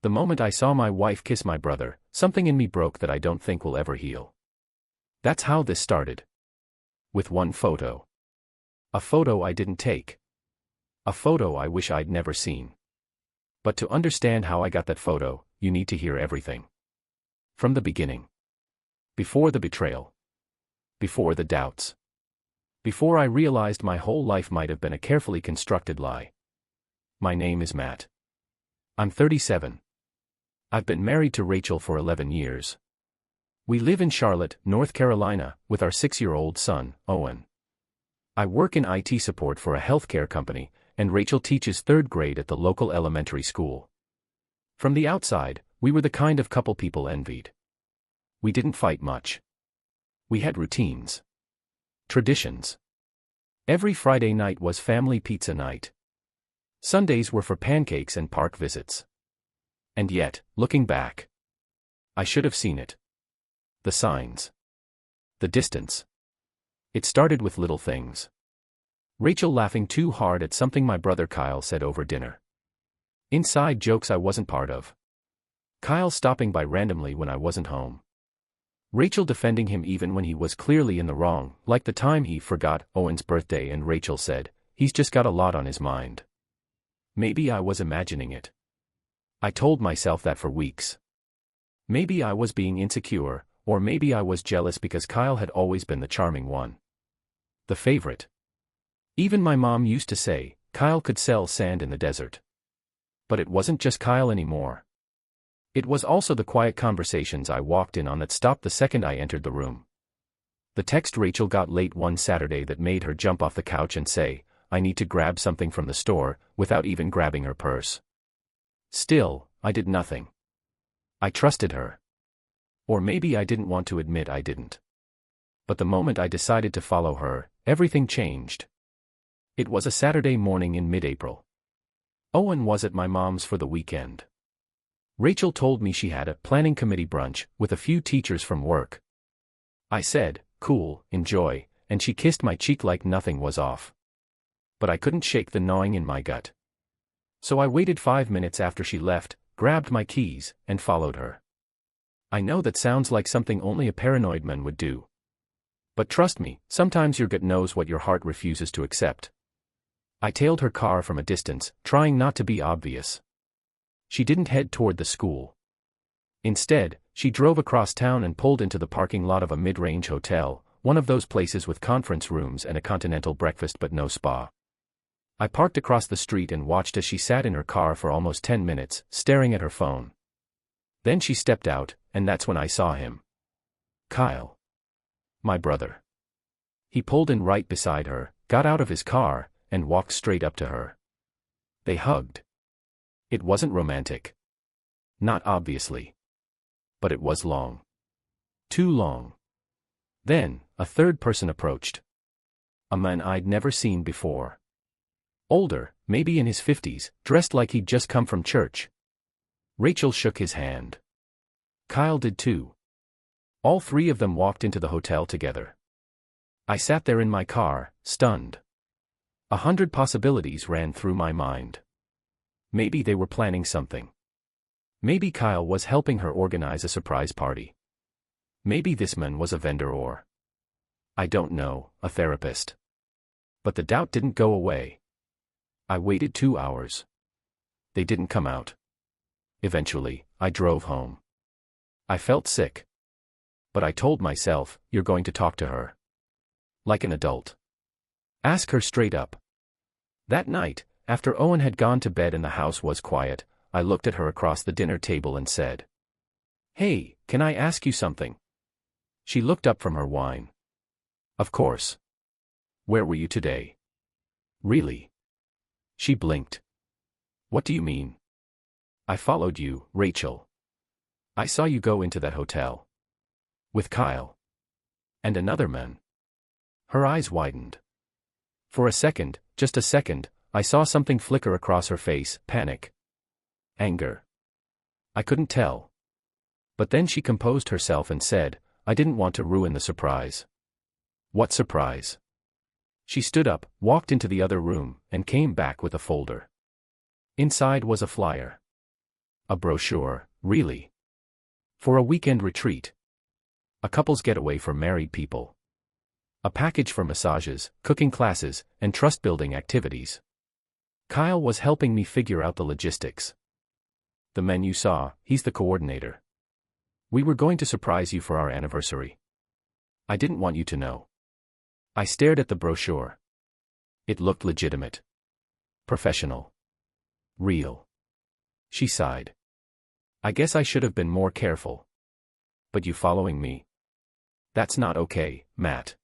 The moment I saw my wife kiss my brother, something in me broke that I don't think will ever heal. That's how this started. With one photo. A photo I didn't take. A photo I wish I'd never seen. But to understand how I got that photo, you need to hear everything. From the beginning. Before the betrayal. Before the doubts. Before I realized my whole life might have been a carefully constructed lie. My name is Matt. I'm 37. I've been married to Rachel for 11 years. We live in Charlotte, North Carolina, with our 6-year-old son, Owen. I work in IT support for a healthcare company, and Rachel teaches 3rd grade at the local elementary school. From the outside, we were the kind of couple people envied. We didn't fight much. We had routines. Traditions. Every Friday night was family pizza night. Sundays were for pancakes and park visits. And yet, looking back, I should have seen it. The signs. The distance. It started with little things. Rachel laughing too hard at something my brother Kyle said over dinner. Inside jokes I wasn't part of. Kyle stopping by randomly when I wasn't home. Rachel defending him even when he was clearly in the wrong, like the time he forgot Owen's birthday and Rachel said, "He's just got a lot on his mind." Maybe I was imagining it. I told myself that for weeks. Maybe I was being insecure, or maybe I was jealous because Kyle had always been the charming one. The favorite. Even my mom used to say, Kyle could sell sand in the desert. But it wasn't just Kyle anymore. It was also the quiet conversations I walked in on that stopped the second I entered the room. The text Rachel got late one Saturday that made her jump off the couch and say, "I need to grab something from the store," without even grabbing her purse. Still, I did nothing. I trusted her. Or maybe I didn't want to admit I didn't. But the moment I decided to follow her, everything changed. It was a Saturday morning in mid-April. Owen was at my mom's for the weekend. Rachel told me she had a planning committee brunch with a few teachers from work. I said, "Cool, enjoy," and she kissed my cheek like nothing was off. But I couldn't shake the gnawing in my gut. So I waited 5 minutes after she left, grabbed my keys, and followed her. I know that sounds like something only a paranoid man would do. But trust me, sometimes your gut knows what your heart refuses to accept. I tailed her car from a distance, trying not to be obvious. She didn't head toward the school. Instead, she drove across town and pulled into the parking lot of a mid-range hotel, one of those places with conference rooms and a continental breakfast but no spa. I parked across the street and watched as she sat in her car for almost 10 minutes, staring at her phone. Then she stepped out, and that's when I saw him. Kyle. My brother. He pulled in right beside her, got out of his car, and walked straight up to her. They hugged. It wasn't romantic. Not obviously. But it was long. Too long. Then, a third person approached. A man I'd never seen before. Older, maybe in his 50s, dressed like he'd just come from church. Rachel shook his hand. Kyle did too. All 3 of them walked into the hotel together. I sat there in my car, stunned. 100 possibilities ran through my mind. Maybe they were planning something. Maybe Kyle was helping her organize a surprise party. Maybe this man was a vendor or, I don't know, a therapist. But the doubt didn't go away. I waited 2 hours. They didn't come out. Eventually, I drove home. I felt sick. But I told myself, "You're going to talk to her. Like an adult. Ask her straight up." That night, after Owen had gone to bed and the house was quiet, I looked at her across the dinner table and said, "Hey, can I ask you something?" She looked up from her wine. "Of course. Where were you today?" "Really?" She blinked. "What do you mean?" "I followed you, Rachel. I saw you go into that hotel. With Kyle. And another man." Her eyes widened. For a second, just a second, I saw something flicker across her face, panic. Anger. I couldn't tell. But then she composed herself and said, "I didn't want to ruin the surprise." "What surprise?" She stood up, walked into the other room, and came back with a folder. Inside was a flyer. A brochure, really? For a weekend retreat? A couple's getaway for married people? A package for massages, cooking classes, and trust-building activities? Kyle was helping me figure out the logistics. The men you saw, he's the coordinator. We were going to surprise you for our anniversary. I didn't want you to know. I stared at the brochure. It looked legitimate. Professional. Real. She sighed. I guess I should have been more careful. But you following me? That's not okay, Matt.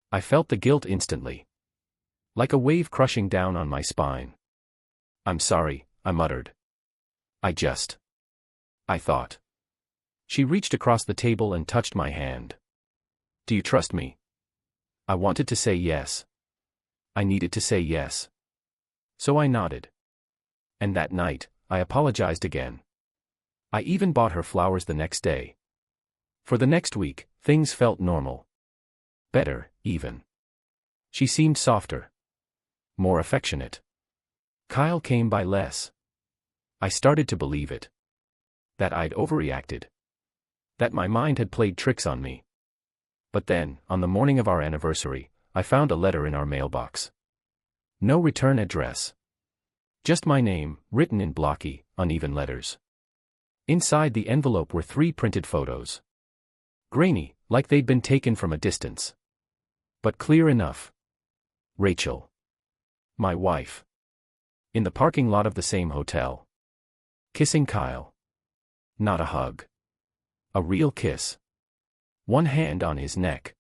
I felt the guilt instantly. Like a wave crushing down on my spine. I'm sorry, I muttered. I thought. She reached across the table and touched my hand. Do you trust me? I wanted to say yes. I needed to say yes. So I nodded. And that night, I apologized again. I even bought her flowers the next day. For the next week, things felt normal. Better, even. She seemed softer. More affectionate. Kyle came by less. I started to believe it. That I'd overreacted. That my mind had played tricks on me. But then, on the morning of our anniversary, I found a letter in our mailbox. No return address. Just my name, written in blocky, uneven letters. Inside the envelope were 3 printed photos. Grainy, like they'd been taken from a distance. But clear enough. Rachel. My wife. In the parking lot of the same hotel. Kissing Kyle. Not a hug. A real kiss. One hand on his neck.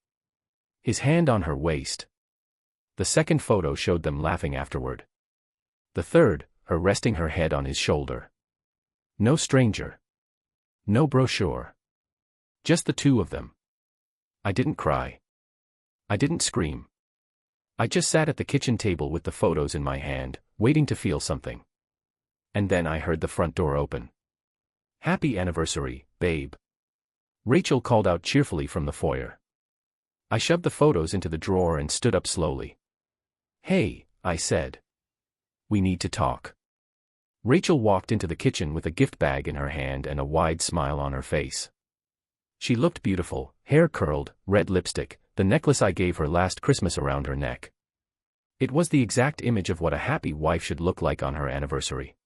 His hand on her waist. The second photo showed them laughing afterward. The third, her resting her head on his shoulder. No stranger. No brochure. Just the two of them. I didn't cry. I didn't scream. I just sat at the kitchen table with the photos in my hand, waiting to feel something. And then I heard the front door open. Happy anniversary, babe. Rachel called out cheerfully from the foyer. I shoved the photos into the drawer and stood up slowly. Hey, I said. We need to talk. Rachel walked into the kitchen with a gift bag in her hand and a wide smile on her face. She looked beautiful, hair curled, red lipstick, the necklace I gave her last Christmas around her neck. It was the exact image of what a happy wife should look like on her anniversary.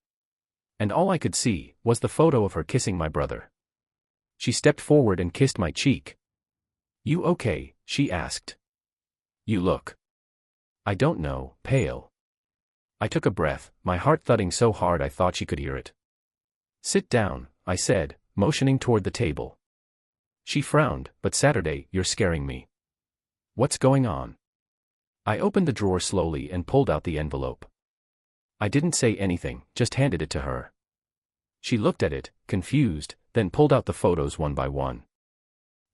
And all I could see was the photo of her kissing my brother. She stepped forward and kissed my cheek. You okay? She asked. You look. I don't know, pale. I took a breath, my heart thudding so hard I thought she could hear it. Sit down, I said, motioning toward the table. She frowned, but Saturday, you're scaring me. What's going on? I opened the drawer slowly and pulled out the envelope. I didn't say anything, just handed it to her. She looked at it, confused, then pulled out the photos one by one.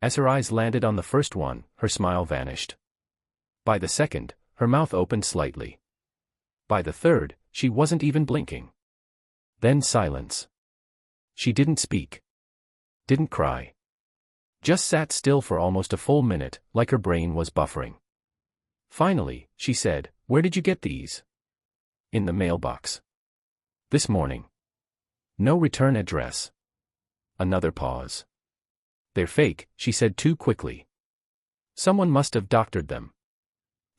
As her eyes landed on the first one, her smile vanished. By the second, her mouth opened slightly. By the third, she wasn't even blinking. Then silence. She didn't speak. Didn't cry. Just sat still for almost a full minute, like her brain was buffering. Finally, she said, Where did you get these? In the mailbox. This morning. No return address. Another pause. They're fake, she said too quickly. Someone must have doctored them.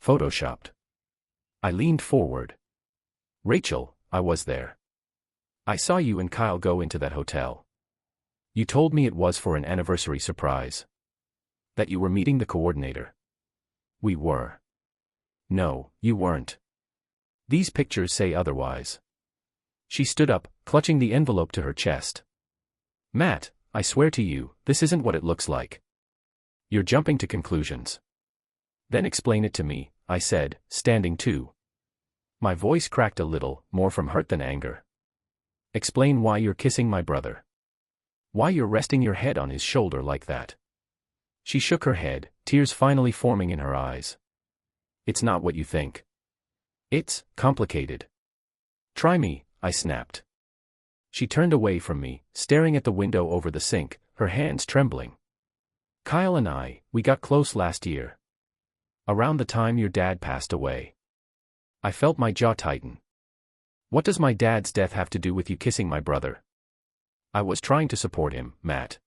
Photoshopped. I leaned forward. Rachel, I was there. I saw you and Kyle go into that hotel. You told me it was for an anniversary surprise. That you were meeting the coordinator. We were. No, you weren't. These pictures say otherwise. She stood up, clutching the envelope to her chest. Matt, I swear to you, this isn't what it looks like. You're jumping to conclusions. Then explain it to me, I said, standing too. My voice cracked a little, more from hurt than anger. Explain why you're kissing my brother. Why you're resting your head on his shoulder like that. She shook her head, tears finally forming in her eyes. It's not what you think. It's complicated. Try me, I snapped. She turned away from me, staring at the window over the sink, her hands trembling. Kyle and we got close last year. Around the time your dad passed away. I felt my jaw tighten. What does my dad's death have to do with you kissing my brother? I was trying to support him, Matt.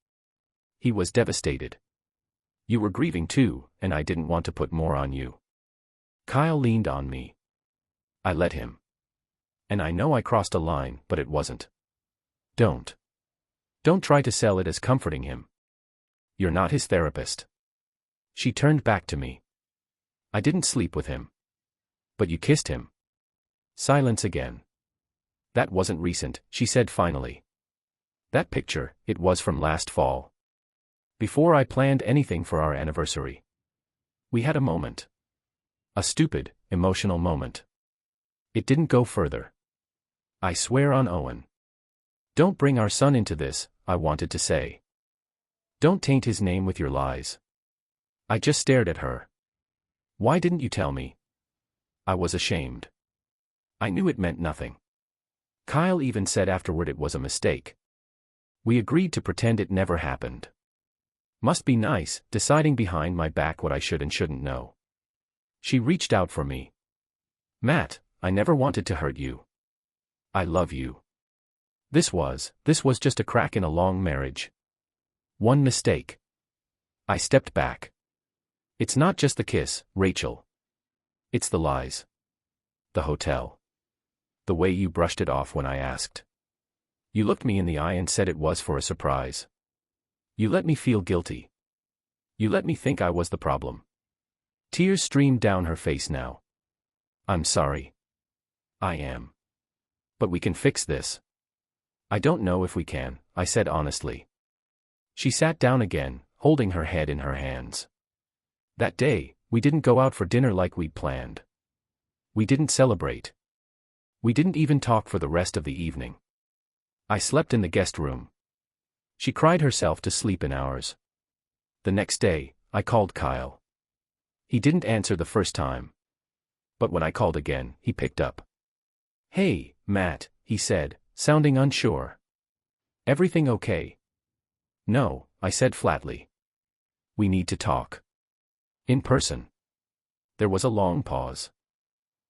He was devastated. You were grieving too, and I didn't want to put more on you. Kyle leaned on me. I let him. And I know I crossed a line, but it wasn't. Don't try to sell it as comforting him. You're not his therapist. She turned back to me. I didn't sleep with him. But you kissed him. Silence again. That wasn't recent, she said finally. That picture, it was from last fall. Before I planned anything for our anniversary. We had a moment. A stupid, emotional moment. It didn't go further. I swear on Owen. Don't bring our son into this, I wanted to say. Don't taint his name with your lies. I just stared at her. Why didn't you tell me? I was ashamed. I knew it meant nothing. Kyle even said afterward it was a mistake. We agreed to pretend it never happened. Must be nice, deciding behind my back what I should and shouldn't know. She reached out for me. Matt, I never wanted to hurt you. I love you. This was just a crack in a long marriage. One mistake. I stepped back. It's not just the kiss, Rachel. It's the lies. The hotel. The way you brushed it off when I asked. You looked me in the eye and said it was for a surprise. You let me feel guilty. You let me think I was the problem. Tears streamed down her face now. I'm sorry. I am. But we can fix this. I don't know if we can, I said honestly. She sat down again, holding her head in her hands. That day, we didn't go out for dinner like we'd planned. We didn't celebrate. We didn't even talk for the rest of the evening. I slept in the guest room. She cried herself to sleep in hours. The next day, I called Kyle. He didn't answer the first time. But when I called again, he picked up. Hey, Matt, he said, sounding unsure. Everything okay? No, I said flatly. We need to talk. In person. There was a long pause.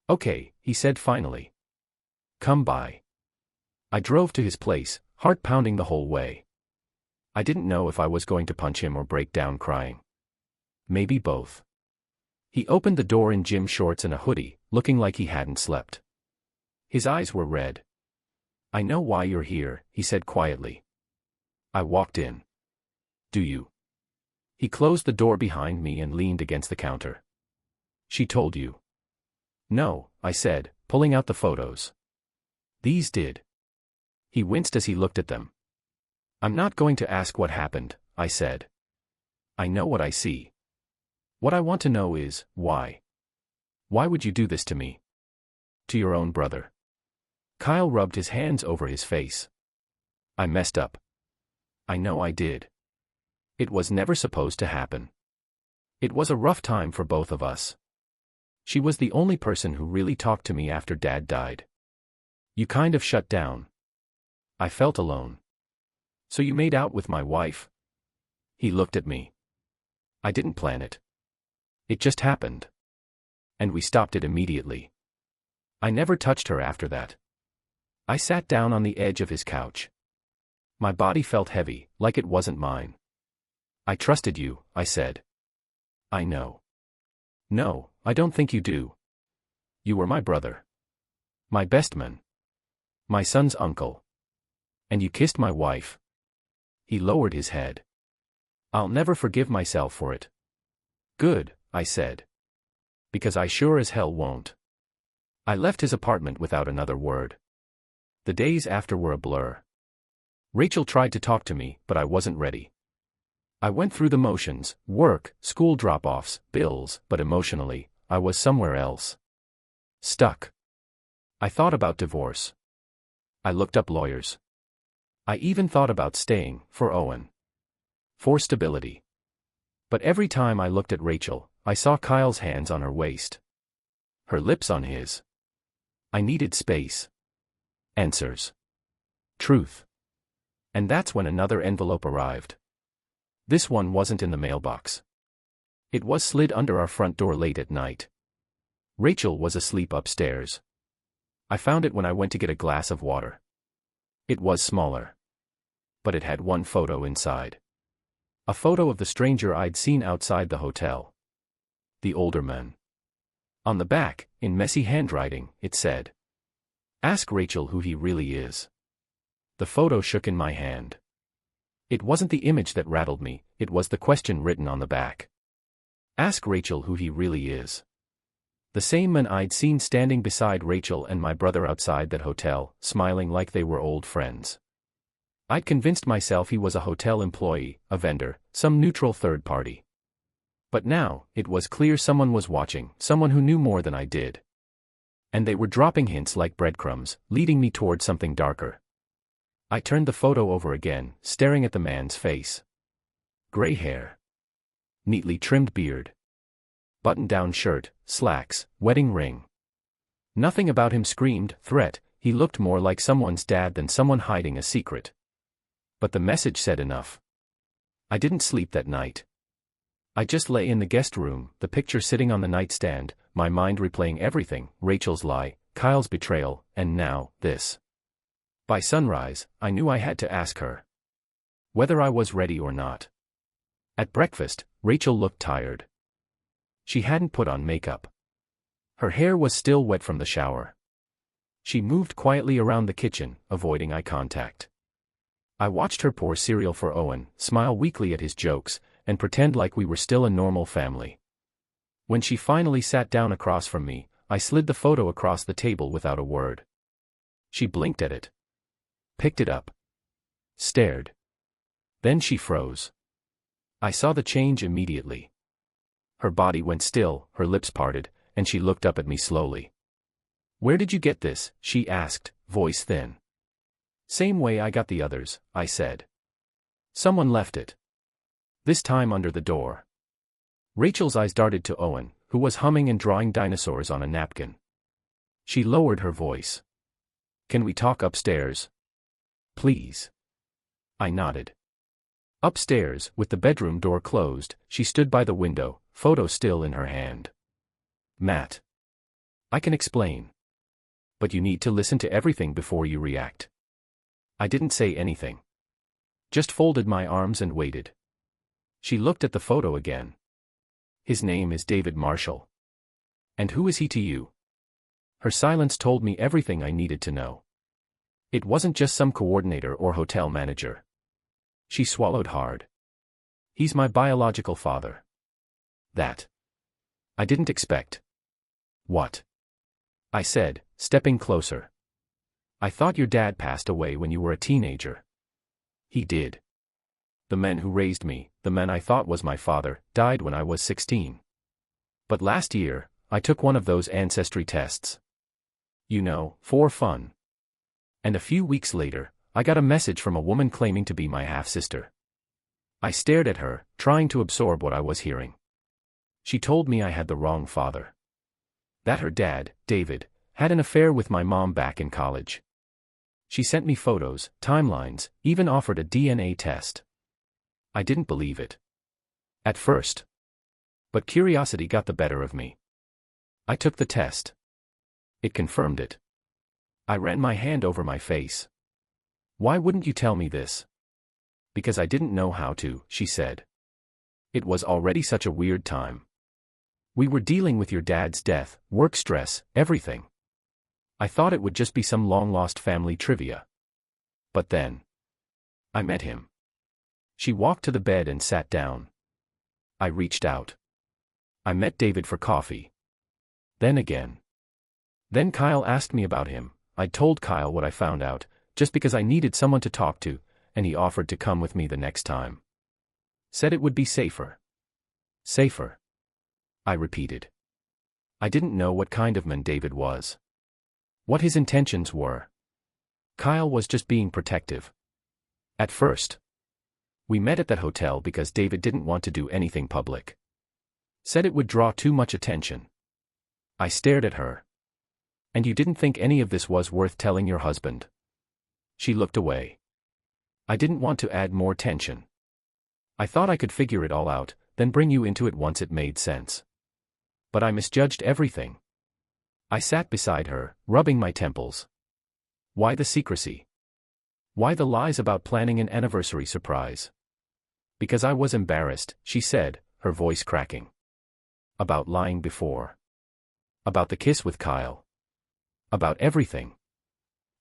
Okay, he said finally. Come by. I drove to his place, heart pounding the whole way. I didn't know if I was going to punch him or break down crying. Maybe both. He opened the door in gym shorts and a hoodie, looking like he hadn't slept. His eyes were red. I know why you're here, he said quietly. I walked in. Do you? He closed the door behind me and leaned against the counter. She told you? No, I said, pulling out the photos. These did. He winced as he looked at them. I'm not going to ask what happened, I said. I know what I see. What I want to know is, why? Why would you do this to me? To your own brother. Kyle rubbed his hands over his face. I messed up. I know I did. It was never supposed to happen. It was a rough time for both of us. She was the only person who really talked to me after Dad died. You kind of shut down. I felt alone. So you made out with my wife? He looked at me. I didn't plan it. It just happened. And we stopped it immediately. I never touched her after that. I sat down on the edge of his couch. My body felt heavy, like it wasn't mine. I trusted you, I said. I know. No, I don't think you do. You were my brother. My best man. My son's uncle. And you kissed my wife. He lowered his head. I'll never forgive myself for it. Good, I said. Because I sure as hell won't. I left his apartment without another word. The days after were a blur. Rachel tried to talk to me, but I wasn't ready. I went through the motions, work, school drop-offs, bills, but emotionally, I was somewhere else. Stuck. I thought about divorce. I looked up lawyers. I even thought about staying, for Owen. For stability. But every time I looked at Rachel, I saw Kyle's hands on her waist. Her lips on his. I needed space. Answers. Truth. And that's when another envelope arrived. This one wasn't in the mailbox. It was slid under our front door late at night. Rachel was asleep upstairs. I found it when I went to get a glass of water. It was smaller. But it had one photo inside. A photo of the stranger I'd seen outside the hotel. The older man. On the back, in messy handwriting, it said, "Ask Rachel who he really is." The photo shook in my hand. It wasn't the image that rattled me, it was the question written on the back. Ask Rachel who he really is. The same man I'd seen standing beside Rachel and my brother outside that hotel, smiling like they were old friends. I'd convinced myself he was a hotel employee, a vendor, some neutral third party. But now, it was clear someone was watching, someone who knew more than I did. And they were dropping hints like breadcrumbs, leading me toward something darker. I turned the photo over again, staring at the man's face. Gray hair. Neatly trimmed beard. Button-down shirt, slacks, wedding ring. Nothing about him screamed threat, he looked more like someone's dad than someone hiding a secret. But the message said enough. I didn't sleep that night. I just lay in the guest room, the picture sitting on the nightstand, my mind replaying everything, Rachel's lie, Kyle's betrayal, and now, this. By sunrise, I knew I had to ask her. Whether I was ready or not. At breakfast, Rachel looked tired. She hadn't put on makeup. Her hair was still wet from the shower. She moved quietly around the kitchen, avoiding eye contact. I watched her pour cereal for Owen, smile weakly at his jokes, and pretend like we were still a normal family. When she finally sat down across from me, I slid the photo across the table without a word. She blinked at it. Picked it up. Stared. Then she froze. I saw the change immediately. Her body went still, her lips parted, and she looked up at me slowly. "Where did you get this?" she asked, voice thin. "Same way I got the others," I said. "Someone left it. This time under the door." Rachel's eyes darted to Owen, who was humming and drawing dinosaurs on a napkin. She lowered her voice. "Can we talk upstairs? Please." I nodded. Upstairs, with the bedroom door closed, she stood by the window, photo still in her hand. "Matt. I can explain. But you need to listen to everything before you react." I didn't say anything. Just folded my arms and waited. She looked at the photo again. "His name is David Marshall. And who is he to you?" Her silence told me everything I needed to know. It wasn't just some coordinator or hotel manager. She swallowed hard. "He's my biological father." That. I didn't expect. "What?" I said, stepping closer. "I thought your dad passed away when you were a teenager." "He did. The man who raised me, the man I thought was my father, died when I was 16. But last year, I took one of those ancestry tests. You know, for fun. And a few weeks later, I got a message from a woman claiming to be my half-sister." I stared at her, trying to absorb what I was hearing. She told me I had the wrong father. That her dad, David, had an affair with my mom back in college. She sent me photos, timelines, even offered a DNA test. I didn't believe it. At first. But curiosity got the better of me. I took the test. It confirmed it. I ran my hand over my face. "Why wouldn't you tell me this?" "Because I didn't know how to," she said. "It was already such a weird time. We were dealing with your dad's death, work stress, everything. I thought it would just be some long-lost family trivia. But then. I met him." She walked to the bed and sat down. I reached out. "I met David for coffee. Then again. Then Kyle asked me about him. I told Kyle what I found out, just because I needed someone to talk to, and he offered to come with me the next time. Said it would be safer." "Safer?" I repeated. I didn't know what kind of man David was. What his intentions were. Kyle was just being protective. At first. We met at that hotel because David didn't want to do anything public. Said it would draw too much attention. I stared at her. "And you didn't think any of this was worth telling your husband?" She looked away. I didn't want to add more tension. I thought I could figure it all out, then bring you into it once it made sense. But I misjudged everything. I sat beside her, rubbing my temples. "Why the secrecy?" Why the lies about planning an anniversary surprise? Because I was embarrassed, she said, her voice cracking. About lying before. About the kiss with Kyle. About everything.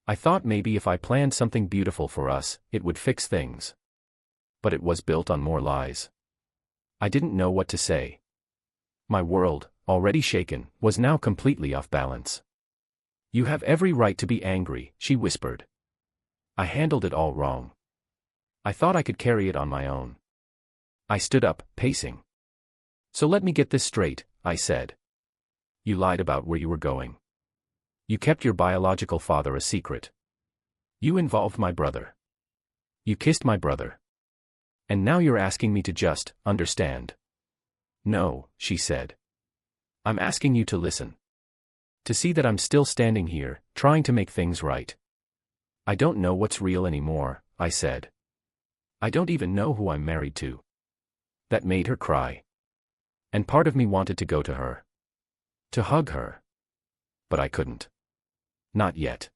I thought maybe if I planned something beautiful for us, it would fix things. But it was built on more lies. I didn't know what to say. My world, already shaken, was now completely off balance. You have every right to be angry, she whispered. I handled it all wrong. I thought I could carry it on my own. I stood up, pacing. So let me get this straight, I said. You lied about where you were going. You kept your biological father a secret. You involved my brother. You kissed my brother. And now you're asking me to just understand. No, she said. I'm asking you to listen. To see that I'm still standing here, trying to make things right. I don't know what's real anymore, I said. I don't even know who I'm married to. That made her cry. And part of me wanted to go to her. To hug her. But I couldn't. Not yet.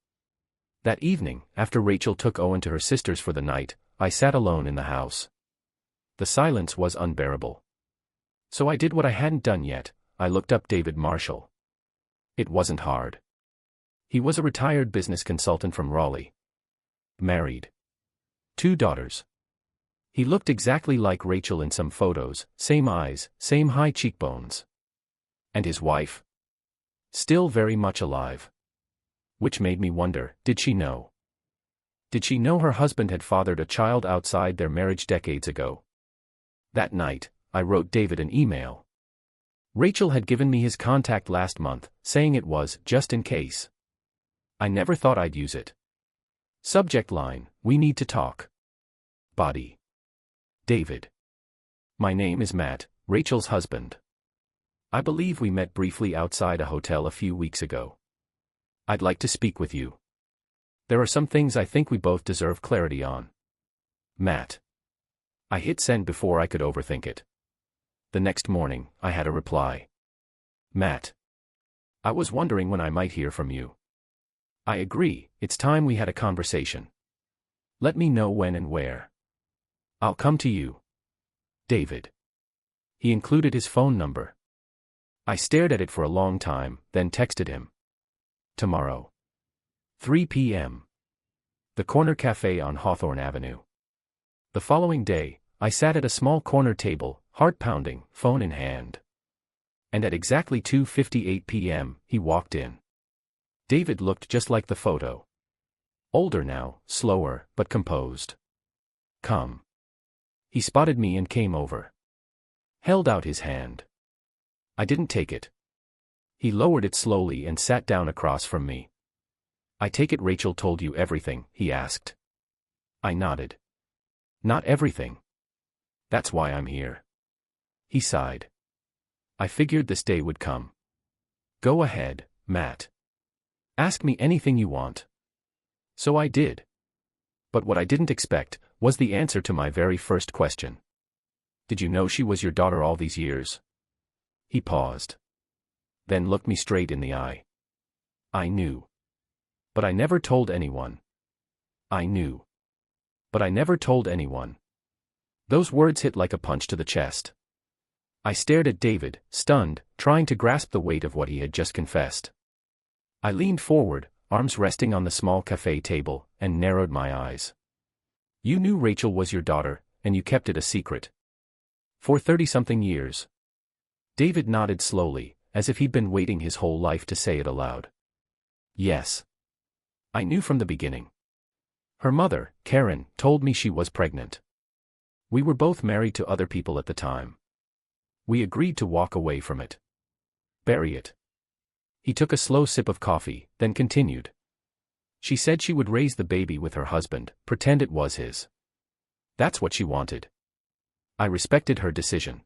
That evening, after Rachel took Owen to her sister's for the night, I sat alone in the house. The silence was unbearable. So I did what I hadn't done yet, I looked up David Marshall. It wasn't hard. He was a retired business consultant from Raleigh. Married. 2 daughters. He looked exactly like Rachel in some photos, same eyes, same high cheekbones. And his wife? Still very much alive. Which made me wonder, did she know? Did she know her husband had fathered a child outside their marriage decades ago? That night, I wrote David an email. Rachel had given me his contact last month, saying it was, just in case. I never thought I'd use it. Subject line, we need to talk. Body. David. My name is Matt, Rachel's husband. I believe we met briefly outside a hotel a few weeks ago. I'd like to speak with you. There are some things I think we both deserve clarity on. Matt. I hit send before I could overthink it. The next morning, I had a reply. Matt. I was wondering when I might hear from you. I agree, it's time we had a conversation. Let me know when and where. I'll come to you. David. He included his phone number. I stared at it for a long time, then texted him. Tomorrow. 3 p.m. The corner cafe on Hawthorne Avenue. The following day, I sat at a small corner table, heart pounding, phone in hand. And at exactly 2:58 p.m., he walked in. David looked just like the photo. Older now, slower, but composed. Come. He spotted me and came over. Held out his hand. I didn't take it. He lowered it slowly and sat down across from me. I take it Rachel told you everything, he asked. I nodded. Not everything. That's why I'm here. He sighed. I figured this day would come. Go ahead, Matt. Ask me anything you want. So I did. But what I didn't expect was the answer to my very first question. Did you know she was your daughter all these years? He paused. Then looked me straight in the eye. I knew. But I never told anyone. I knew. But I never told anyone. Those words hit like a punch to the chest. I stared at David, stunned, trying to grasp the weight of what he had just confessed. I leaned forward, arms resting on the small cafe table, and narrowed my eyes. You knew Rachel was your daughter, and you kept it a secret. For 30-something years. David nodded slowly, as if he'd been waiting his whole life to say it aloud. Yes. I knew from the beginning. Her mother, Karen, told me she was pregnant. We were both married to other people at the time. We agreed to walk away from it. Bury it. He took a slow sip of coffee, then continued. She said she would raise the baby with her husband, pretend it was his. That's what she wanted. I respected her decision.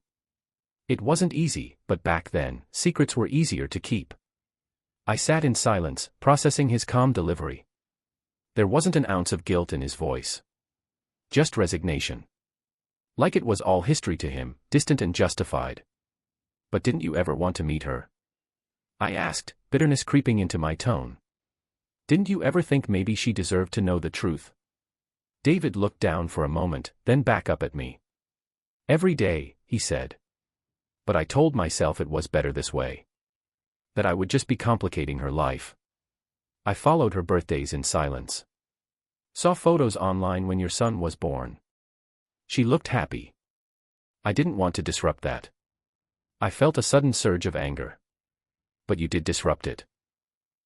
It wasn't easy, but back then, secrets were easier to keep. I sat in silence, processing his calm delivery. There wasn't an ounce of guilt in his voice. Just resignation. Like it was all history to him, distant and justified. But didn't you ever want to meet her? I asked, bitterness creeping into my tone. Didn't you ever think maybe she deserved to know the truth? David looked down for a moment, then back up at me. Every day, he said. But I told myself it was better this way. That I would just be complicating her life. I followed her birthdays in silence. Saw photos online when your son was born. She looked happy. I didn't want to disrupt that. I felt a sudden surge of anger. But you did disrupt it.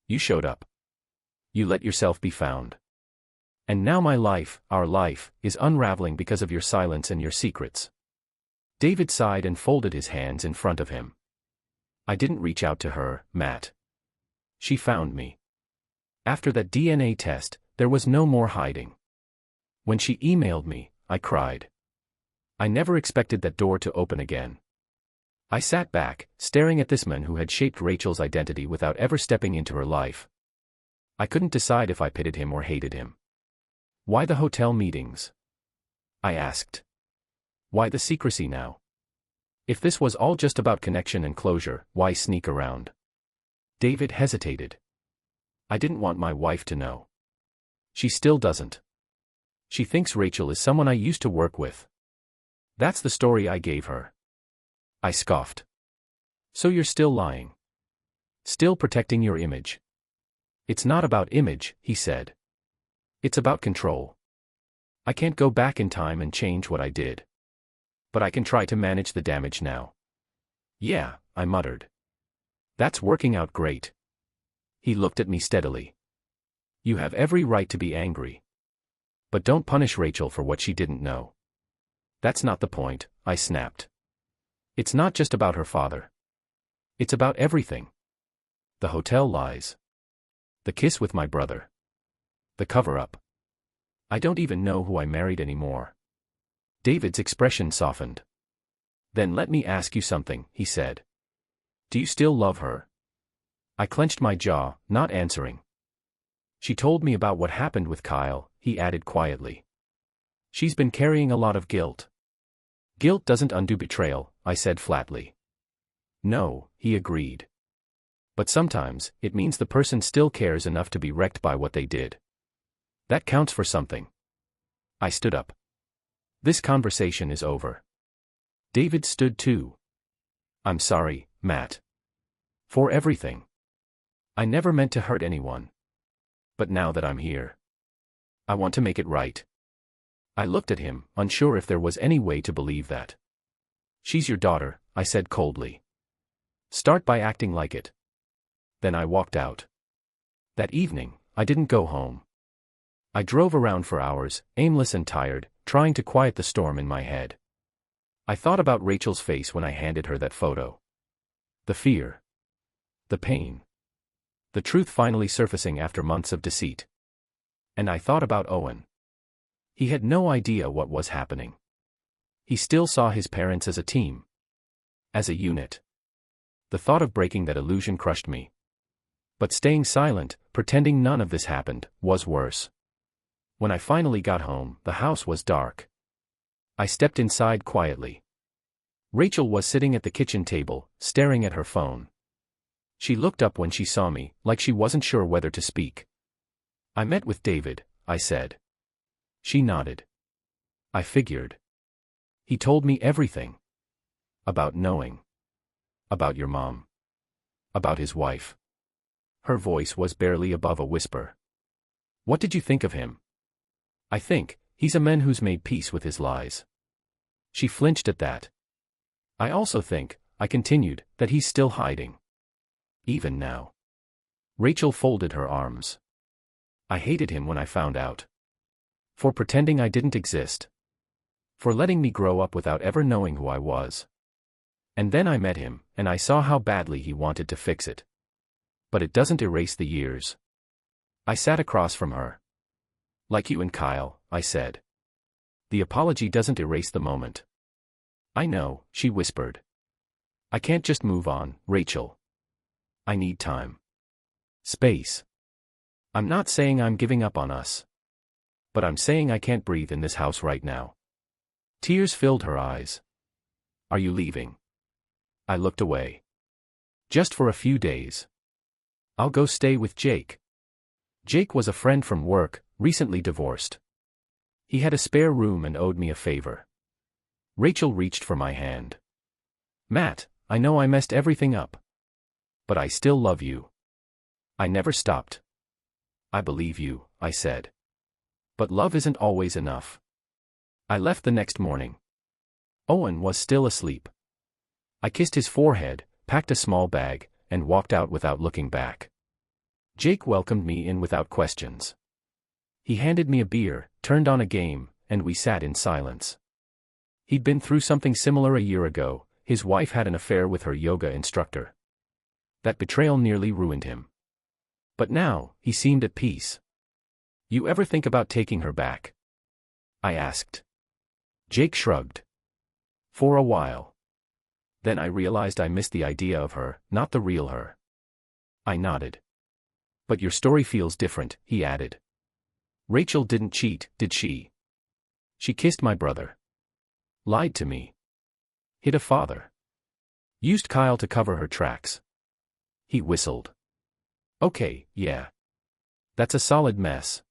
You showed up. You let yourself be found. And now my life, our life, is unraveling because of your silence and your secrets. David sighed and folded his hands in front of him. I didn't reach out to her, Matt. She found me. After that DNA test, there was no more hiding. When she emailed me, I cried. I never expected that door to open again. I sat back, staring at this man who had shaped Rachel's identity without ever stepping into her life. I couldn't decide if I pitied him or hated him. Why the hotel meetings? I asked. Why the secrecy now? If this was all just about connection and closure, why sneak around? David hesitated. I didn't want my wife to know. She still doesn't. She thinks Rachel is someone I used to work with. That's the story I gave her. I scoffed. So you're still lying. Still protecting your image. It's not about image, he said. It's about control. I can't go back in time and change what I did. But I can try to manage the damage now. Yeah, I muttered. That's working out great. He looked at me steadily. You have every right to be angry. But don't punish Rachel for what she didn't know. That's not the point, I snapped. It's not just about her father. It's about everything. The hotel lies. The kiss with my brother. The cover-up. I don't even know who I married anymore. David's expression softened. Then let me ask you something, he said. Do you still love her? I clenched my jaw, not answering. She told me about what happened with Kyle, he added quietly. She's been carrying a lot of guilt. Guilt doesn't undo betrayal, I said flatly. No, he agreed. But sometimes, it means the person still cares enough to be wrecked by what they did. That counts for something. I stood up. This conversation is over. David stood too. I'm sorry, Matt. For everything. I never meant to hurt anyone. But now that I'm here, I want to make it right. I looked at him, unsure if there was any way to believe that. She's your daughter, I said coldly. Start by acting like it. Then I walked out. That evening, I didn't go home. I drove around for hours, aimless and tired, trying to quiet the storm in my head. I thought about Rachel's face when I handed her that photo. The fear. The pain. The truth finally surfacing after months of deceit. And I thought about Owen. He had no idea what was happening. He still saw his parents as a team. As a unit. The thought of breaking that illusion crushed me. But staying silent, pretending none of this happened, was worse. When I finally got home, the house was dark. I stepped inside quietly. Rachel was sitting at the kitchen table, staring at her phone. She looked up when she saw me, like she wasn't sure whether to speak. I met with David, I said. She nodded. I figured. He told me everything. About knowing. About your mom. About his wife. Her voice was barely above a whisper. What did you think of him? I think, he's a man who's made peace with his lies. She flinched at that. I also think, I continued, that he's still hiding. Even now. Rachel folded her arms. I hated him when I found out. For pretending I didn't exist. For letting me grow up without ever knowing who I was. And then I met him, and I saw how badly he wanted to fix it. But it doesn't erase the years. I sat across from her. Like you and Kyle, I said. The apology doesn't erase the moment. I know, she whispered. I can't just move on, Rachel. I need time. Space. I'm not saying I'm giving up on us. But I'm saying I can't breathe in this house right now. Tears filled her eyes. Are you leaving? I looked away. Just for a few days. I'll go stay with Jake. Jake was a friend from work, recently divorced. He had a spare room and owed me a favor. Rachel reached for my hand. Matt, I know I messed everything up. But I still love you. I never stopped. I believe you, I said. But love isn't always enough. I left the next morning. Owen was still asleep. I kissed his forehead, packed a small bag, and walked out without looking back. Jake welcomed me in without questions. He handed me a beer, turned on a game, and we sat in silence. He'd been through something similar a year ago. His wife had an affair with her yoga instructor. That betrayal nearly ruined him. But now, he seemed at peace. You ever think about taking her back? I asked. Jake shrugged. For a while. Then I realized I missed the idea of her, not the real her. I nodded. But your story feels different, he added. Rachel didn't cheat, did she? She kissed my brother. Lied to me. Hid a father. Used Kyle to cover her tracks. He whistled. Okay, yeah. That's a solid mess.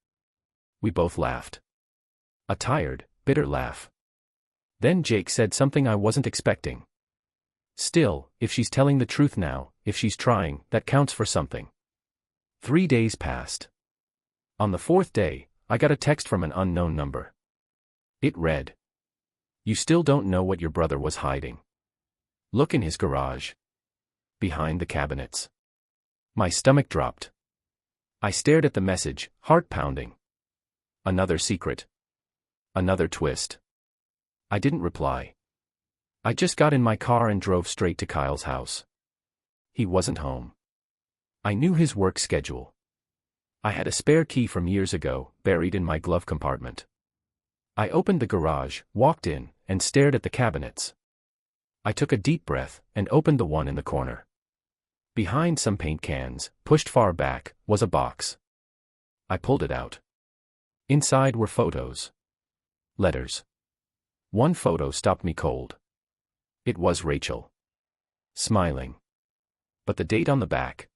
We both laughed. A tired, bitter laugh. Then Jake said something I wasn't expecting. Still, if she's telling the truth now, if she's trying, that counts for something. 3 days passed. On the 4th day, I got a text from an unknown number. It read, "You still don't know what your brother was hiding. Look in his garage. Behind the cabinets." My stomach dropped. I stared at the message, heart pounding. Another secret. Another twist. I didn't reply. I just got in my car and drove straight to Kyle's house. He wasn't home. I knew his work schedule. I had a spare key from years ago, buried in my glove compartment. I opened the garage, walked in, and stared at the cabinets. I took a deep breath, and opened the one in the corner. Behind some paint cans, pushed far back, was a box. I pulled it out. Inside were photos. Letters. One photo stopped me cold. It was Rachel. Smiling. But the date on the back.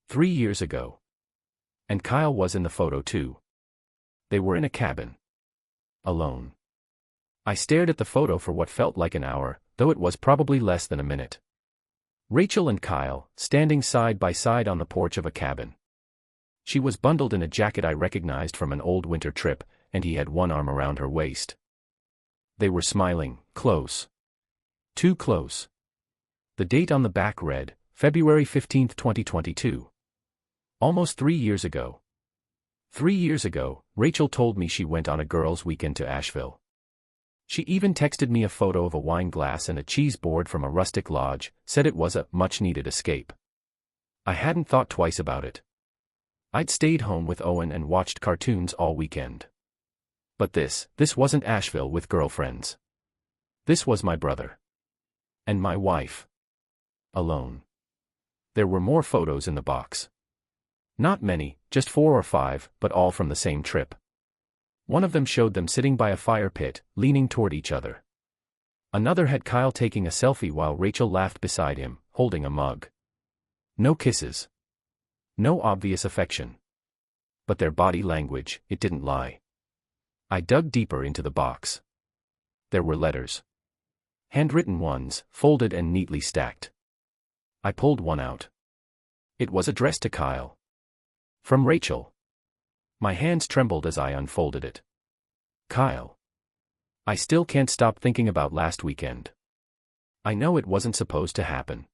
3 years ago. And Kyle was in the photo too. They were in a cabin. Alone. I stared at the photo for what felt like an hour, though it was probably less than a minute. Rachel and Kyle, standing side by side on the porch of a cabin. She was bundled in a jacket I recognized from an old winter trip, and he had one arm around her waist. They were smiling, close. Too close. The date on the back read, February 15, 2022. Almost 3 years ago. 3 years ago, Rachel told me she went on a girls' weekend to Asheville. She even texted me a photo of a wine glass and a cheese board from a rustic lodge, said it was a much-needed escape. I hadn't thought twice about it. I'd stayed home with Owen and watched cartoons all weekend. But this wasn't Asheville with girlfriends. This was my brother. And my wife. Alone. There were more photos in the box. Not many, just 4 or 5, but all from the same trip. One of them showed them sitting by a fire pit, leaning toward each other. Another had Kyle taking a selfie while Rachel laughed beside him, holding a mug. No kisses. No obvious affection. But their body language, it didn't lie. I dug deeper into the box. There were letters. Handwritten ones, folded and neatly stacked. I pulled one out. It was addressed to Kyle. From Rachel. My hands trembled as I unfolded it. Kyle. I still can't stop thinking about last weekend. I know it wasn't supposed to happen.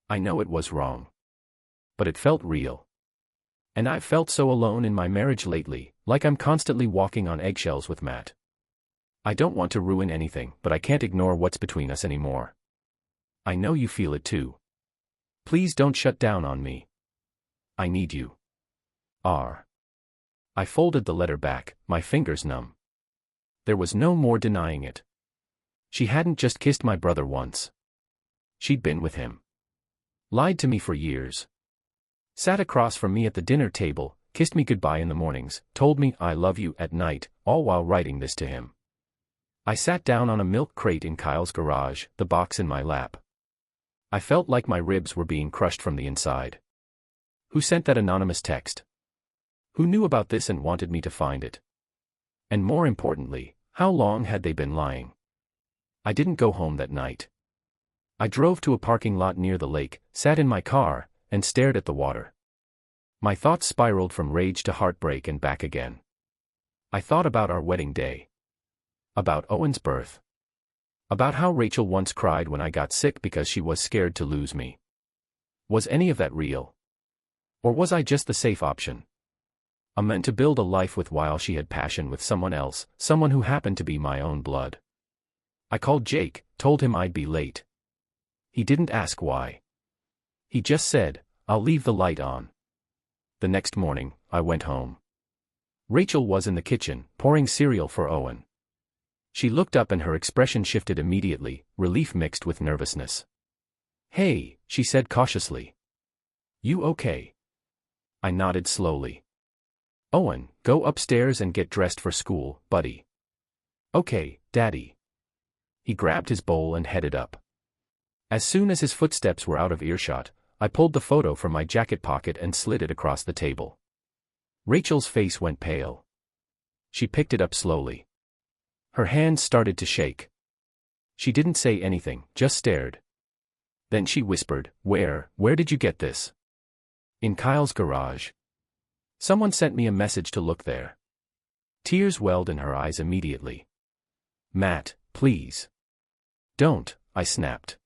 I know it was wrong. But it felt real. And I've felt so alone in my marriage lately, like I'm constantly walking on eggshells with Matt. I don't want to ruin anything, but I can't ignore what's between us anymore. I know you feel it too. Please don't shut down on me. I need you. R. I folded the letter back, my fingers numb. There was no more denying it. She hadn't just kissed my brother once. She'd been with him. Lied to me for years. Sat across from me at the dinner table, kissed me goodbye in the mornings, told me I love you at night, all while writing this to him. I sat down on a milk crate in Kyle's garage, the box in my lap. I felt like my ribs were being crushed from the inside. Who sent that anonymous text? Who knew about this and wanted me to find it? And more importantly, how long had they been lying? I didn't go home that night. I drove to a parking lot near the lake, sat in my car, and stared at the water. My thoughts spiraled from rage to heartbreak and back again. I thought about our wedding day. About Owen's birth. About how Rachel once cried when I got sick because she was scared to lose me. Was any of that real? Or was I just the safe option? I meant to build a life with while she had passion with someone else, someone who happened to be my own blood. I called Jake, told him I'd be late. He didn't ask why. He just said, "I'll leave the light on." The next morning, I went home. Rachel was in the kitchen, pouring cereal for Owen. She looked up and her expression shifted immediately, relief mixed with nervousness. "Hey," she said cautiously. "You okay?" I nodded slowly. "Owen, go upstairs and get dressed for school, buddy." "Okay, Daddy." He grabbed his bowl and headed up. As soon as his footsteps were out of earshot, I pulled the photo from my jacket pocket and slid it across the table. Rachel's face went pale. She picked it up slowly. Her hands started to shake. She didn't say anything, just stared. Then she whispered, where did you get this?" "In Kyle's garage. Someone sent me a message to look there." Tears welled in her eyes immediately. "Matt, please. Don't," I snapped.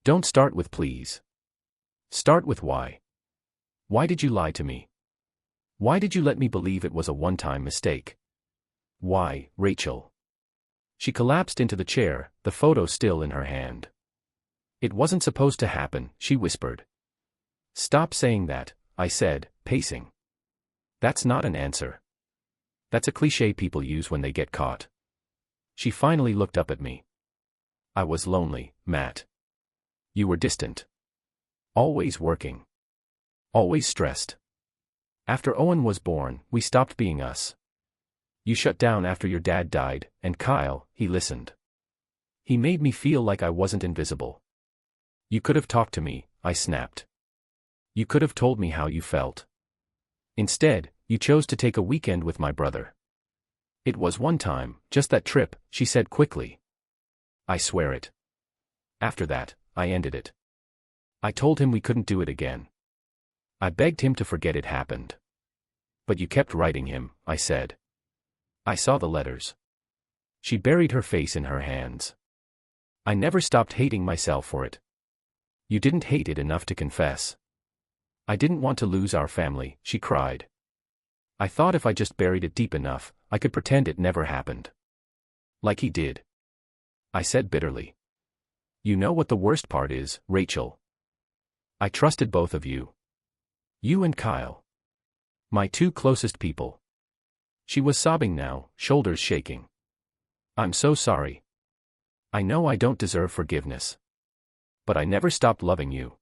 "Don't start with please. Start with why. Why did you lie to me? Why did you let me believe it was a one-time mistake? Why, Rachel?" She collapsed into the chair, the photo still in her hand. "It wasn't supposed to happen," she whispered. "Stop saying that," I said, pacing. "That's not an answer. That's a cliché people use when they get caught." She finally looked up at me. "I was lonely, Matt. You were distant. Always working. Always stressed. After Owen was born, we stopped being us. You shut down after your dad died, and Kyle, he listened. He made me feel like I wasn't invisible. You could have talked to me," I snapped. "You could have told me how you felt. Instead, you chose to take a weekend with my brother." "It was one time, just that trip," she said quickly. "I swear it. After that, I ended it. I told him we couldn't do it again. I begged him to forget it happened. But you kept writing him," I said. "I saw the letters." She buried her face in her hands. "I never stopped hating myself for it. You didn't hate it enough to confess. I didn't want to lose our family," she cried. "I thought if I just buried it deep enough, I could pretend it never happened. Like he did." I said bitterly. "You know what the worst part is, Rachel? I trusted both of you. You and Kyle. My two closest people." She was sobbing now, shoulders shaking. "I'm so sorry. I know I don't deserve forgiveness. But I never stopped loving you.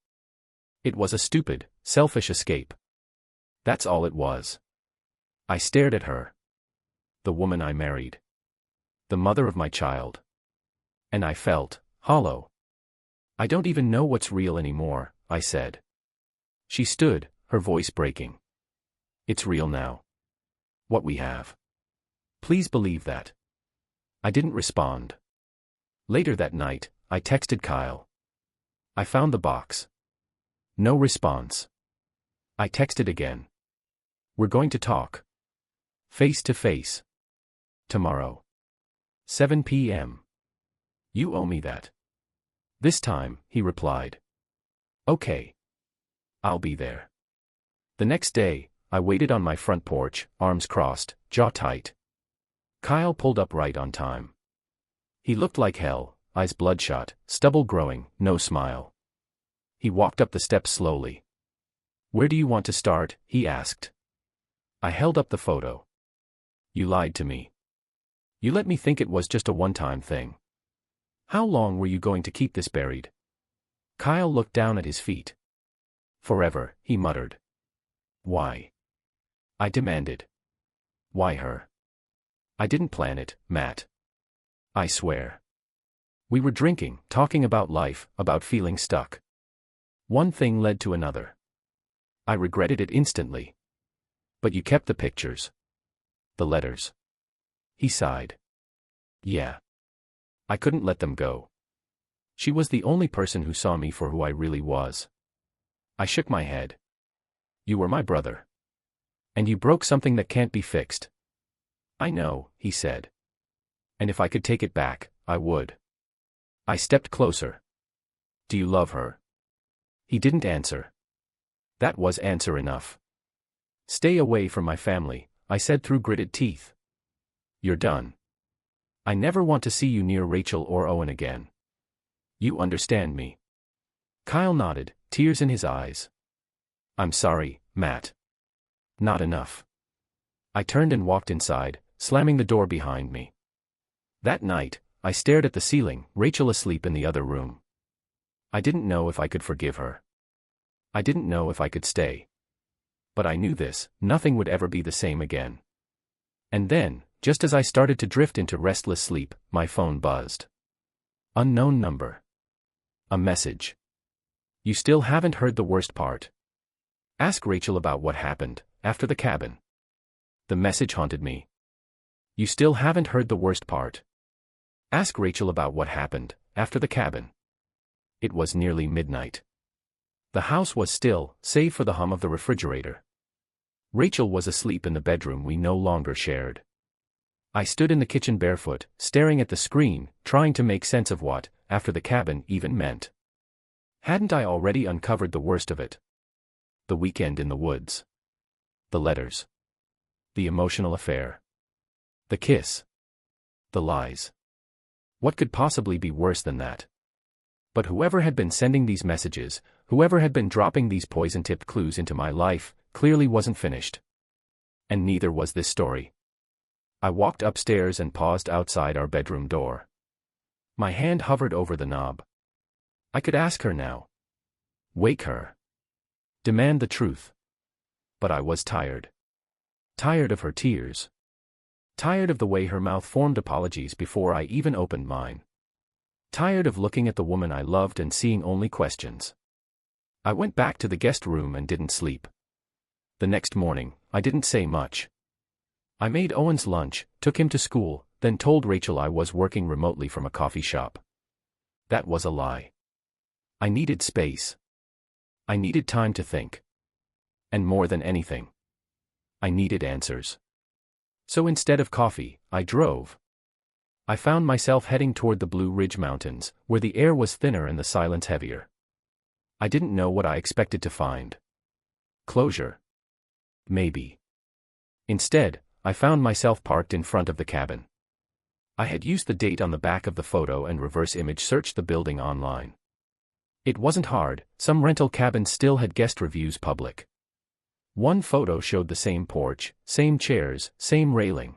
It was a stupid, selfish escape. That's all it was." I stared at her. The woman I married. The mother of my child. And I felt hollow. "I don't even know what's real anymore," I said. She stood, her voice breaking. "It's real now. What we have. Please believe that." I didn't respond. Later that night, I texted Kyle. "I found the box." No response. I texted again. "We're going to talk. Face to face. Tomorrow. 7 p.m. You owe me that." This time, he replied. "Okay. I'll be there." The next day, I waited on my front porch, arms crossed, jaw tight. Kyle pulled up right on time. He looked like hell, eyes bloodshot, stubble growing, no smile. He walked up the steps slowly. "Where do you want to start?" he asked. I held up the photo. "You lied to me. You let me think it was just a one-time thing. How long were you going to keep this buried?" Kyle looked down at his feet. "Forever," he muttered. "Why?" I demanded. "Why her?" "I didn't plan it, Matt. I swear. We were drinking, talking about life, about feeling stuck. One thing led to another. I regretted it instantly. But you kept the pictures. The letters. He sighed. Yeah. I couldn't let them go. She was the only person who saw me for who I really was. I shook my head. You were my brother. And you broke something that can't be fixed. I know, he said. And if I could take it back, I would. I stepped closer. Do you love her? He didn't answer. That was answer enough. Stay away from my family, I said through gritted teeth. You're done. I never want to see you near Rachel or Owen again. You understand me? Kyle nodded, tears in his eyes. I'm sorry, Matt. Not enough. I turned and walked inside, slamming the door behind me. That night, I stared at the ceiling, Rachel asleep in the other room. I didn't know if I could forgive her. I didn't know if I could stay. But I knew this, nothing would ever be the same again. And then, just as I started to drift into restless sleep, my phone buzzed. Unknown number. A message. You still haven't heard the worst part. Ask Rachel about what happened after the cabin. The message haunted me. You still haven't heard the worst part. Ask Rachel about what happened after the cabin. It was nearly midnight. The house was still, save for the hum of the refrigerator. Rachel was asleep in the bedroom we no longer shared. I stood in the kitchen barefoot, staring at the screen, trying to make sense of what, after the cabin, even meant. Hadn't I already uncovered the worst of it? The weekend in the woods. The letters. The emotional affair. The kiss. The lies. What could possibly be worse than that? But whoever had been sending these messages, whoever had been dropping these poison-tipped clues into my life, clearly wasn't finished. And neither was this story. I walked upstairs and paused outside our bedroom door. My hand hovered over the knob. I could ask her now. Wake her. Demand the truth. But I was tired. Tired of her tears. Tired of the way her mouth formed apologies before I even opened mine. Tired of looking at the woman I loved and seeing only questions. I went back to the guest room and didn't sleep. The next morning, I didn't say much. I made Owen's lunch, took him to school, then told Rachel I was working remotely from a coffee shop. That was a lie. I needed space. I needed time to think. And more than anything, I needed answers. So instead of coffee, I drove. I found myself heading toward the Blue Ridge Mountains, where the air was thinner and the silence heavier. I didn't know what I expected to find. Closure. Maybe. Instead, I found myself parked in front of the cabin. I had used the date on the back of the photo and reverse image searched the building online. It wasn't hard, some rental cabins still had guest reviews public. One photo showed the same porch, same chairs, same railing.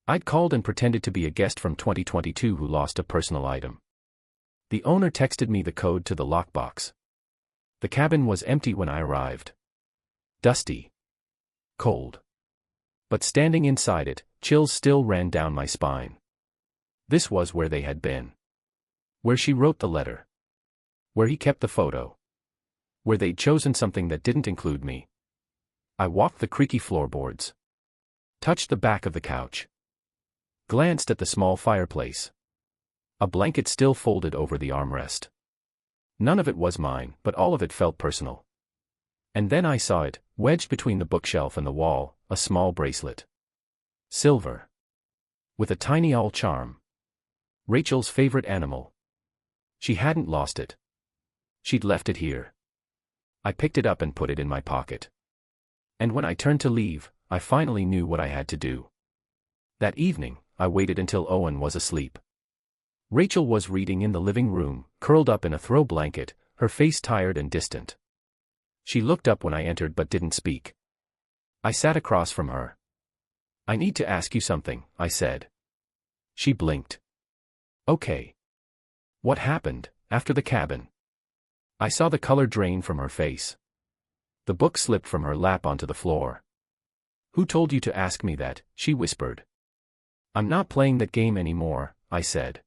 I'd called and pretended to be a guest from 2022 who lost a personal item. The owner texted me the code to the lockbox. The cabin was empty when I arrived. Dusty. Cold. But standing inside it, chills still ran down my spine. This was where they had been. Where she wrote the letter. Where he kept the photo. Where they'd chosen something that didn't include me. I walked the creaky floorboards. Touched the back of the couch. Glanced at the small fireplace. A blanket still folded over the armrest. None of it was mine, but all of it felt personal. And then I saw it, wedged between the bookshelf and the wall, a small bracelet. Silver. With a tiny owl charm. Rachel's favorite animal. She hadn't lost it. She'd left it here. I picked it up and put it in my pocket. And when I turned to leave, I finally knew what I had to do. That evening, I waited until Owen was asleep. Rachel was reading in the living room, curled up in a throw blanket, her face tired and distant. She looked up when I entered but didn't speak. I sat across from her. I need to ask you something, I said. She blinked. Okay. What happened after the cabin? I saw the color drain from her face. The book slipped from her lap onto the floor. Who told you to ask me that? She whispered. I'm not playing that game anymore, I said.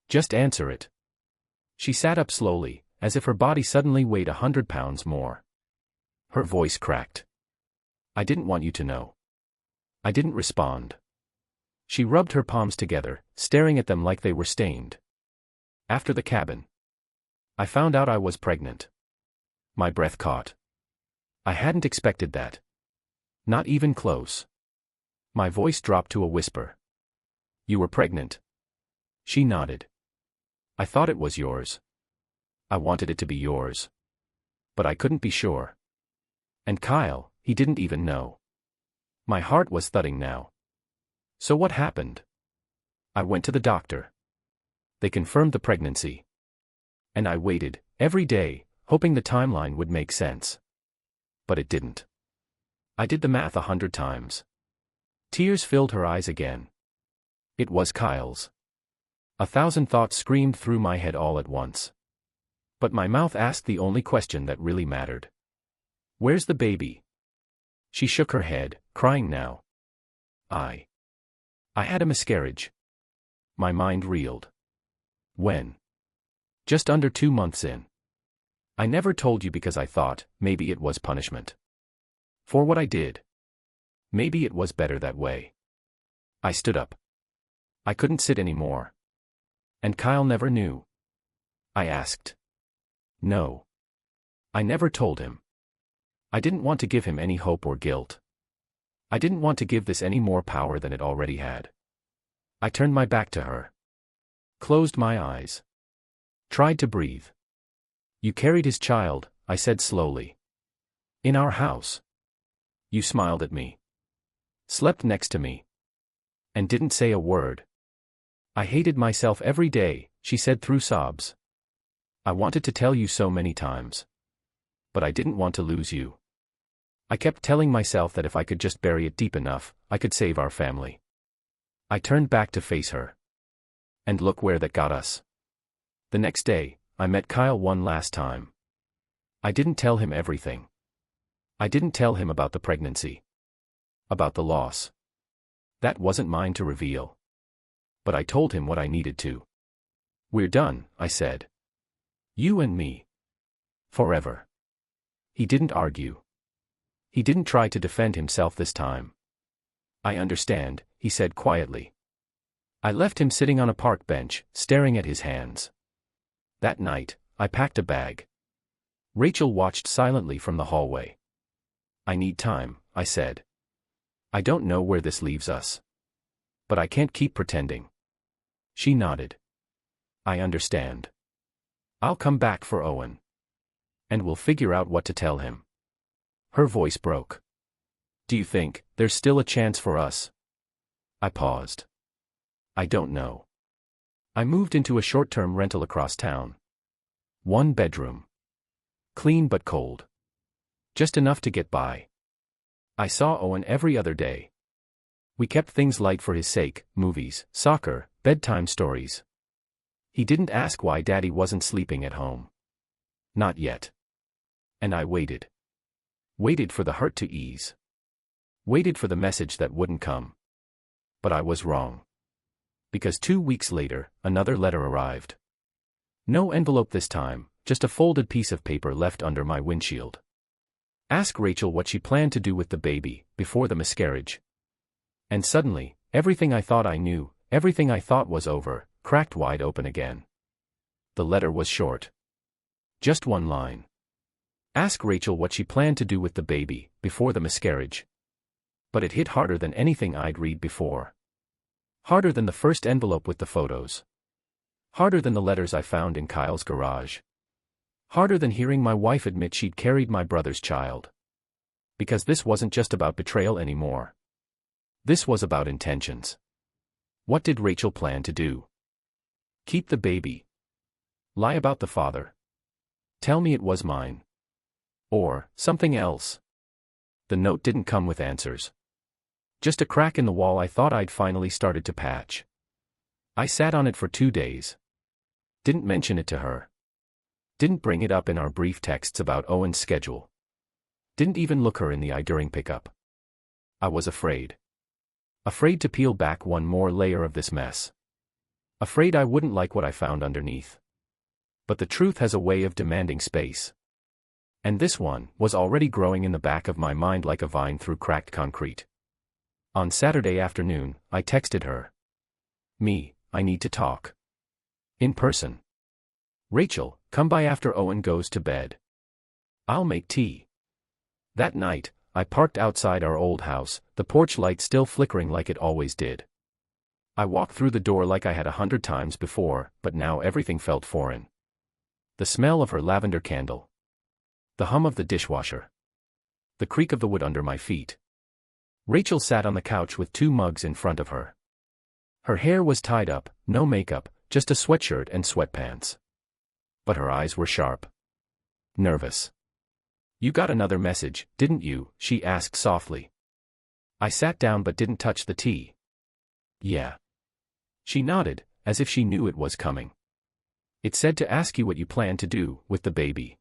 Just answer it. She sat up slowly, as if her body suddenly weighed 100 pounds more. Her voice cracked. I didn't want you to know. I didn't respond. She rubbed her palms together, staring at them like they were stained. After the cabin, I found out I was pregnant. My breath caught. I hadn't expected that. Not even close. My voice dropped to a whisper. You were pregnant. She nodded. I thought it was yours. I wanted it to be yours. But I couldn't be sure. And Kyle, he didn't even know. My heart was thudding now. So what happened? I went to the doctor. They confirmed the pregnancy. And I waited, every day, hoping the timeline would make sense. But it didn't. I did the math 100 times. Tears filled her eyes again. It was Kyle's. 1,000 thoughts screamed through my head all at once. But my mouth asked the only question that really mattered. Where's the baby? She shook her head, crying now. I had a miscarriage. My mind reeled. When? Just under 2 months in. I never told you because I thought, maybe it was punishment. For what I did. Maybe it was better that way. I stood up. I couldn't sit anymore. And Kyle never knew. I asked. No. I never told him. I didn't want to give him any hope or guilt. I didn't want to give this any more power than it already had. I turned my back to her. Closed my eyes. Tried to breathe. You carried his child, I said slowly. In our house. You smiled at me. Slept next to me. And didn't say a word. I hated myself every day, she said through sobs. I wanted to tell you so many times. But I didn't want to lose you. I kept telling myself that if I could just bury it deep enough, I could save our family. I turned back to face her. And look where that got us. The next day, I met Kyle one last time. I didn't tell him everything. I didn't tell him about the pregnancy. About the loss. That wasn't mine to reveal. But I told him what I needed to. We're done, I said. You and me. Forever. He didn't argue. He didn't try to defend himself this time. I understand, he said quietly. I left him sitting on a park bench, staring at his hands. That night, I packed a bag. Rachel watched silently from the hallway. I need time, I said. I don't know where this leaves us. But I can't keep pretending. She nodded. I understand. I'll come back for Owen. And we'll figure out what to tell him. Her voice broke. Do you think there's still a chance for us? I paused. I don't know. I moved into a short-term rental across town. 1 bedroom. Clean but cold. Just enough to get by. I saw Owen every other day. We kept things light for his sake, movies, soccer, bedtime stories. He didn't ask why Daddy wasn't sleeping at home. Not yet. And I waited. Waited for the hurt to ease. Waited for the message that wouldn't come. But I was wrong. Because 2 weeks later, another letter arrived. No envelope this time, just a folded piece of paper left under my windshield. Ask Rachel what she planned to do with the baby, before the miscarriage. And suddenly, everything I thought I knew, everything I thought was over, cracked wide open again. The letter was short. Just 1 line. Ask Rachel what she planned to do with the baby, before the miscarriage. But it hit harder than anything I'd read before. Harder than the first envelope with the photos. Harder than the letters I found in Kyle's garage. Harder than hearing my wife admit she'd carried my brother's child. Because this wasn't just about betrayal anymore. This was about intentions. What did Rachel plan to do? Keep the baby. Lie about the father. Tell me it was mine. Or something else. The note didn't come with answers. Just a crack in the wall I thought I'd finally started to patch. I sat on it for 2 days. Didn't mention it to her. Didn't bring it up in our brief texts about Owen's schedule. Didn't even look her in the eye during pickup. I was afraid. Afraid to peel back one more layer of this mess. Afraid I wouldn't like what I found underneath. But the truth has a way of demanding space. And this one was already growing in the back of my mind like a vine through cracked concrete. On Saturday afternoon, I texted her. I need to talk. In person. Rachel, come by after Owen goes to bed. I'll make tea. That night, I parked outside our old house, the porch light still flickering like it always did. I walked through the door like I had 100 times before, but now everything felt foreign. The smell of her lavender candle. The hum of the dishwasher. The creak of the wood under my feet. Rachel sat on the couch with 2 mugs in front of her. Her hair was tied up, no makeup, just a sweatshirt and sweatpants. But her eyes were sharp. Nervous. You got another message, didn't you? She asked softly. I sat down but didn't touch the tea. Yeah. She nodded, as if she knew it was coming. It said to ask you what you plan to do with the baby.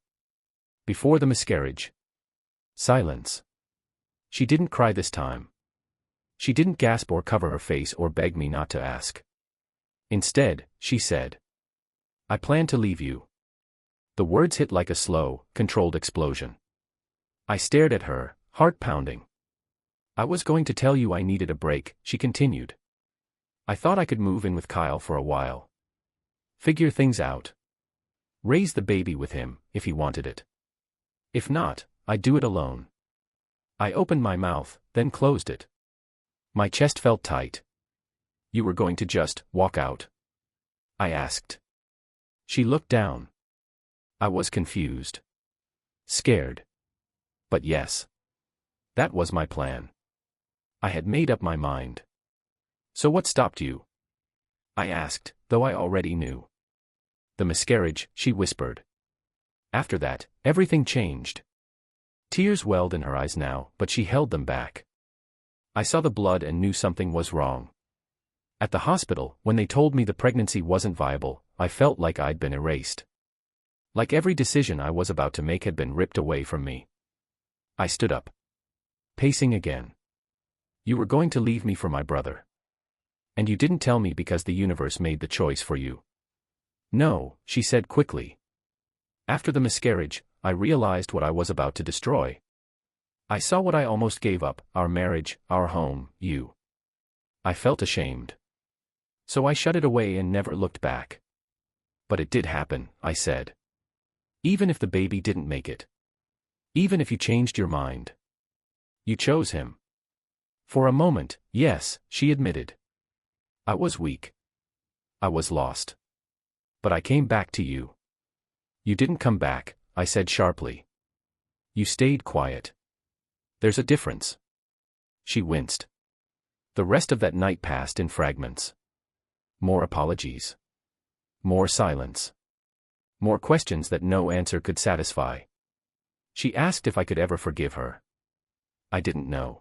Before the miscarriage. Silence. She didn't cry this time. She didn't gasp or cover her face or beg me not to ask. Instead, she said, I plan to leave you. The words hit like a slow, controlled explosion. I stared at her, heart pounding. I was going to tell you I needed a break, she continued. I thought I could move in with Kyle for a while. Figure things out. Raise the baby with him, if he wanted it. If not, I'd do it alone. I opened my mouth, then closed it. My chest felt tight. You were going to just walk out? I asked. She looked down. I was confused. Scared. But yes. That was my plan. I had made up my mind. So what stopped you? I asked, though I already knew. The miscarriage, she whispered. After that, everything changed. Tears welled in her eyes now, but she held them back. I saw the blood and knew something was wrong. At the hospital, when they told me the pregnancy wasn't viable, I felt like I'd been erased. Like every decision I was about to make had been ripped away from me. I stood up. Pacing again. You were going to leave me for my brother. And you didn't tell me because the universe made the choice for you. No, she said quickly. After the miscarriage, I realized what I was about to destroy. I saw what I almost gave up, our marriage, our home, you. I felt ashamed. So I shut it away and never looked back. But it did happen, I said. Even if the baby didn't make it. Even if you changed your mind. You chose him. For a moment, yes, she admitted. I was weak. I was lost. But I came back to you. You didn't come back, I said sharply. You stayed quiet. There's a difference. She winced. The rest of that night passed in fragments. More apologies. More silence. More questions that no answer could satisfy. She asked if I could ever forgive her. I didn't know.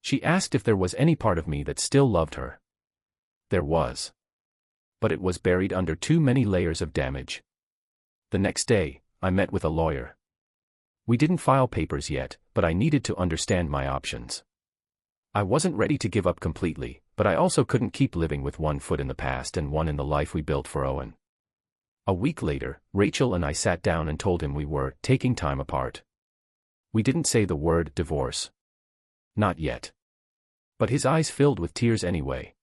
She asked if there was any part of me that still loved her. There was. But it was buried under too many layers of damage. The next day, I met with a lawyer. We didn't file papers yet, but I needed to understand my options. I wasn't ready to give up completely, but I also couldn't keep living with one foot in the past and one in the life we built for Owen. A week later, Rachel and I sat down and told him we were taking time apart. We didn't say the word divorce. Not yet. But his eyes filled with tears anyway.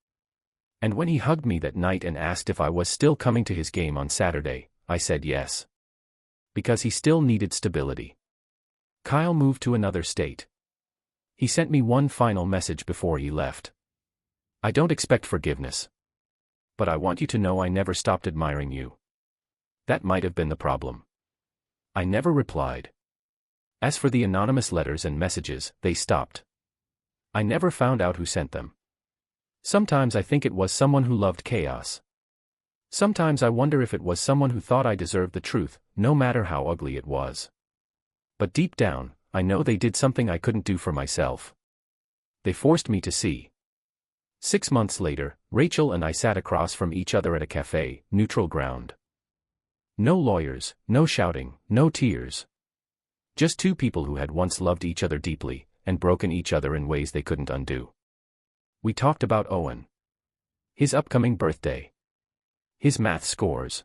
And when he hugged me that night and asked if I was still coming to his game on Saturday, I said yes. Because he still needed stability. Kyle moved to another state. He sent me one final message before he left. I don't expect forgiveness. But I want you to know I never stopped admiring you. That might have been the problem. I never replied. As for the anonymous letters and messages, they stopped. I never found out who sent them. Sometimes I think it was someone who loved chaos. Sometimes I wonder if it was someone who thought I deserved the truth, no matter how ugly it was. But deep down, I know they did something I couldn't do for myself. They forced me to see. 6 months later, Rachel and I sat across from each other at a cafe, neutral ground. No lawyers, no shouting, no tears. Just 2 people who had once loved each other deeply, and broken each other in ways they couldn't undo. We talked about Owen. His upcoming birthday. His math scores.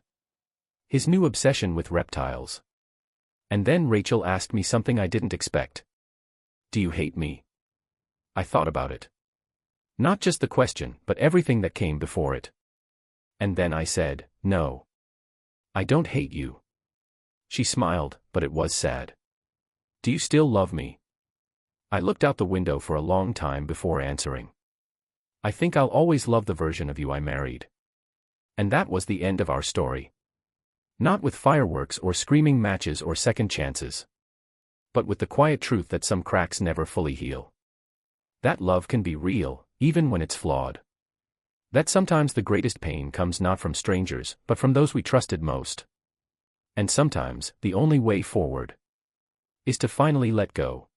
His new obsession with reptiles. And then Rachel asked me something I didn't expect. Do you hate me? I thought about it. Not just the question, but everything that came before it. And then I said, "No. I don't hate you." She smiled, but it was sad. "Do you still love me?" I looked out the window for a long time before answering. "I think I'll always love the version of you I married." And that was the end of our story. Not with fireworks or screaming matches or second chances, but with the quiet truth that some cracks never fully heal. That love can be real, even when it's flawed. That sometimes the greatest pain comes not from strangers, but from those we trusted most. And sometimes, the only way forward is to finally let go.